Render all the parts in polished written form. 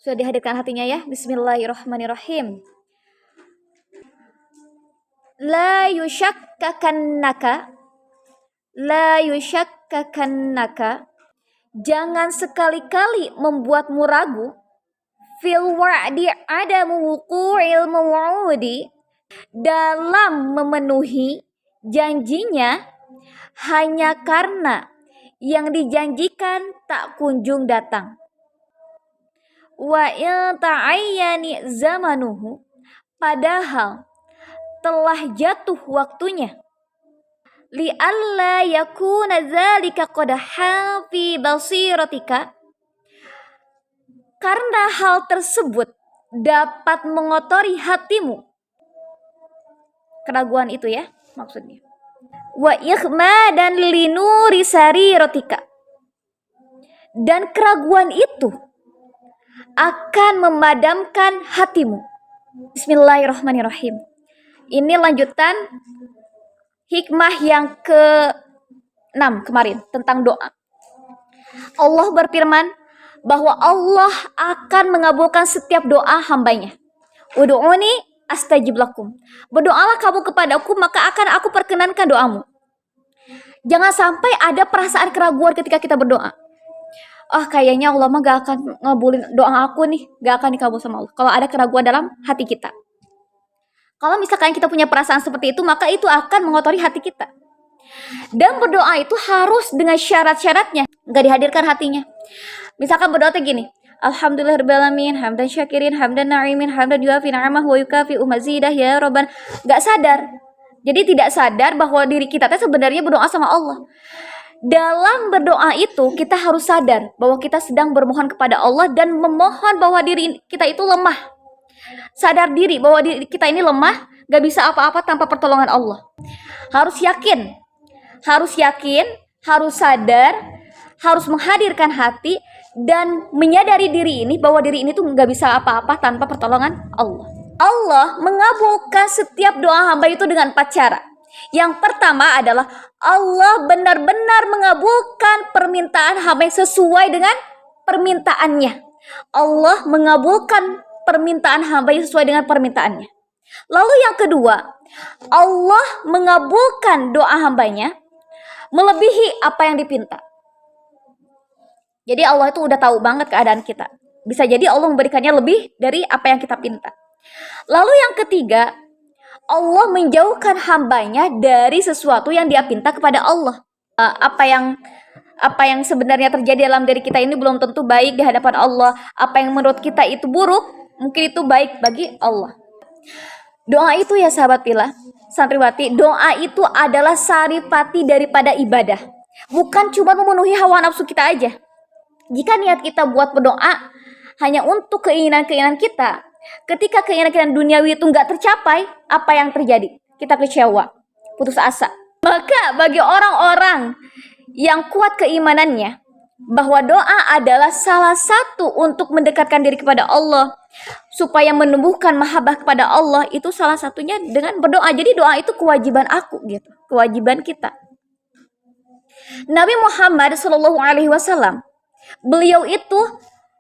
Sudah dihadirkan hatinya ya. Bismillahirrahmanirrahim. La yushakkakannaka. La yushakkakannaka. Jangan sekali-kali membuatmu ragu. Fil wa'di adamu wuqu'il maw'udi. Dalam memenuhi janjinya hanya karena yang dijanjikan tak kunjung datang. Wa in ta'ayyani zamanuhu. Padahal telah jatuh waktunya. Li'alla yakuna dzalika qadaha fi basiratika. Karena hal tersebut dapat mengotori hatimu. Keraguan itu ya maksudnya. Wa ikhmadan linuri sariratika. Dan keraguan itu akan memadamkan hatimu. Bismillahirrahmanirrahim. Ini lanjutan hikmah yang ke-6 kemarin tentang doa. Allah berfirman bahwa Allah akan mengabulkan setiap doa hambanya. Ud'uni astajib lakum. Berdoalah kamu kepadaku maka akan aku perkenankan doamu. Jangan sampai ada perasaan keraguan ketika kita berdoa. Kayaknya Allah mah gak akan ngabulin doa aku nih, gak akan dikabul sama Allah. Kalau ada keraguan dalam hati kita. Kalau misalkan kita punya perasaan seperti itu, maka itu akan mengotori hati kita. Dan berdoa itu harus dengan syarat-syaratnya, gak dihadirkan hatinya. Misalkan berdoa gini, Alhamdulillahirrahmanirrahim, hamdan syakirin, hamdan na'imin, hamdan yuafi na'amah wa yukafi'u mazidah ya Rabban. Gak sadar. Jadi tidak sadar bahwa diri kita sebenarnya berdoa sama Allah. Dalam berdoa itu kita harus sadar bahwa kita sedang bermohon kepada Allah dan memohon bahwa diri kita itu lemah. Sadar diri bahwa diri kita ini lemah, gak bisa apa-apa tanpa pertolongan Allah. Harus yakin, harus sadar, harus menghadirkan hati dan menyadari diri ini bahwa diri ini tuh gak bisa apa-apa tanpa pertolongan Allah. Allah mengabulkan setiap doa hamba itu dengan 4 cara. Yang pertama adalah Allah benar-benar mengabulkan permintaan hamba yang sesuai dengan permintaannya. Allah mengabulkan permintaan hamba yang sesuai dengan permintaannya. Lalu yang kedua, Allah mengabulkan doa hambanya melebihi apa yang dipinta. Jadi Allah itu udah tahu banget keadaan kita. Bisa jadi Allah memberikannya lebih dari apa yang kita pinta. Lalu yang ketiga, Allah menjauhkan hambanya dari sesuatu yang dia pinta kepada Allah. Apa yang sebenarnya terjadi dalam diri kita ini belum tentu baik di hadapan Allah. Apa yang menurut kita itu buruk, mungkin itu baik bagi Allah. Doa itu ya sahabat pillah, santriwati, doa itu adalah saripati daripada ibadah. Bukan cuma memenuhi hawa nafsu kita aja. Jika niat kita buat berdoa hanya untuk keinginan-keinginan kita, ketika keinginan-keinginan duniawi itu nggak tercapai, apa yang terjadi? Kita kecewa, putus asa. Maka bagi orang-orang yang kuat keimanannya, bahwa doa adalah salah satu untuk mendekatkan diri kepada Allah, supaya menumbuhkan mahabbah kepada Allah, itu salah satunya dengan berdoa. Jadi doa itu kewajiban aku gitu, kewajiban kita. Nabi Muhammad SAW, beliau itu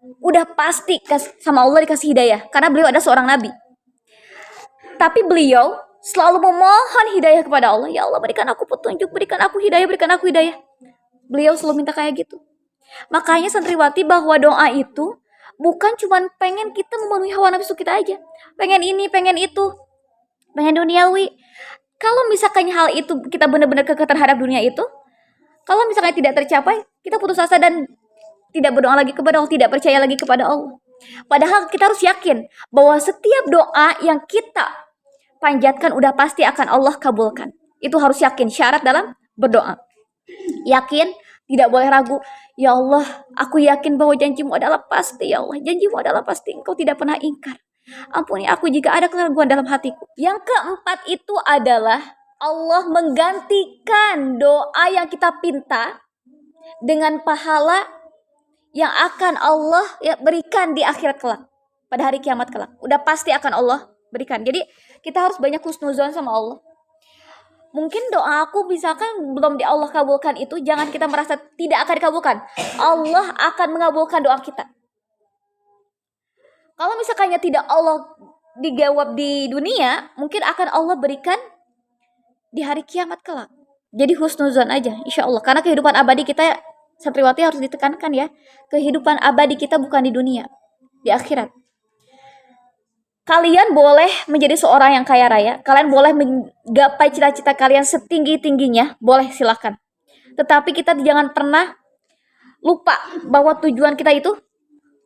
udah pasti sama Allah dikasih hidayah karena beliau ada seorang nabi. Tapi beliau selalu memohon hidayah kepada Allah. Ya Allah, berikan aku petunjuk, berikan aku hidayah, berikan aku hidayah. Beliau selalu minta kayak gitu. Makanya santriwati, bahwa doa itu bukan cuma pengen kita memenuhi hawa nafsu kita aja. Pengen ini, pengen itu, pengen duniawi. Kalau misalkan hal itu kita benar-benar kekeh terhadap dunia itu, kalau misalkan tidak tercapai, kita putus asa dan tidak berdoa lagi kepada Allah, tidak percaya lagi kepada Allah. Padahal kita harus yakin bahwa setiap doa yang kita panjatkan udah pasti akan Allah kabulkan. Itu harus yakin, syarat dalam berdoa. Yakin, tidak boleh ragu. Ya Allah, aku yakin bahwa janjimu adalah pasti. Ya Allah, janjimu adalah pasti. Engkau tidak pernah ingkar. Ampuni aku jika ada keraguan dalam hatiku. Yang keempat itu adalah Allah menggantikan doa yang kita pinta dengan pahala yang akan Allah berikan di akhirat kelak, pada hari kiamat kelak. Udah pasti akan Allah berikan. Jadi kita harus banyak husnuzon sama Allah. Mungkin doa aku misalkan belum di Allah kabulkan, itu jangan kita merasa tidak akan dikabulkan. Allah akan mengabulkan doa kita. Kalau misalkannya tidak Allah dijawab di dunia, mungkin akan Allah berikan di hari kiamat kelak. Jadi husnuzon aja, insya Allah. Karena kehidupan abadi kita, santriwati harus ditekankan ya. Kehidupan abadi kita bukan di dunia, di akhirat. Kalian boleh menjadi seorang yang kaya raya. Kalian boleh menggapai cita-cita kalian setinggi-tingginya. Boleh, silakan. Tetapi kita jangan pernah lupa bahwa tujuan kita itu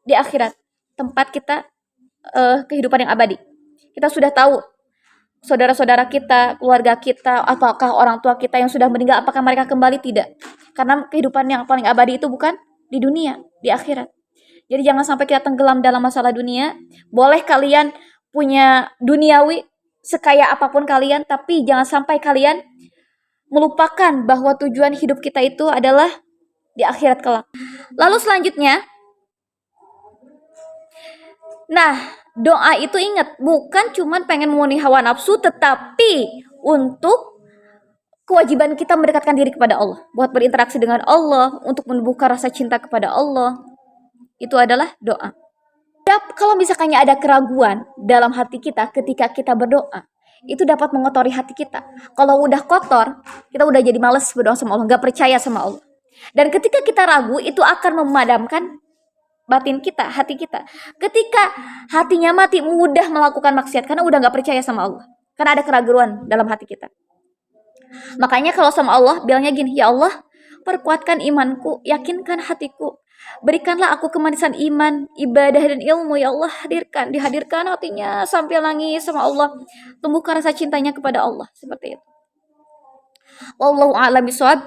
di akhirat. Tempat kita kehidupan yang abadi. Kita sudah tahu saudara-saudara kita, keluarga kita, apakah orang tua kita yang sudah meninggal, apakah mereka kembali? Tidak. Karena kehidupan yang paling abadi itu bukan di dunia, di akhirat. Jadi jangan sampai kita tenggelam dalam masalah dunia. Boleh kalian punya duniawi sekaya apapun kalian, tapi jangan sampai kalian melupakan bahwa tujuan hidup kita itu adalah di akhirat kelak. Lalu selanjutnya, nah, doa itu ingat, bukan cuma pengen memenuhi hawa nafsu, tetapi untuk kewajiban kita mendekatkan diri kepada Allah, buat berinteraksi dengan Allah, untuk menumbuhkan rasa cinta kepada Allah. Itu adalah doa. Kalau misalkannya ada keraguan dalam hati kita ketika kita berdoa, itu dapat mengotori hati kita. Kalau udah kotor, kita udah jadi males berdoa sama Allah, gak percaya sama Allah. Dan ketika kita ragu, itu akan memadamkan batin kita, hati kita. Ketika hatinya mati, mudah melakukan maksiat karena udah gak percaya sama Allah. Karena ada keraguan dalam hati kita. Makanya kalau sama Allah, bilangnya gini, ya Allah, perkuatkan imanku, yakinkan hatiku, berikanlah aku kemanisan iman, ibadah dan ilmu. Ya Allah, dihadirkan hatinya sampai nangis sama Allah, tumbuhkan rasa cintanya kepada Allah. Seperti itu. Wallahu a'lam bishawab.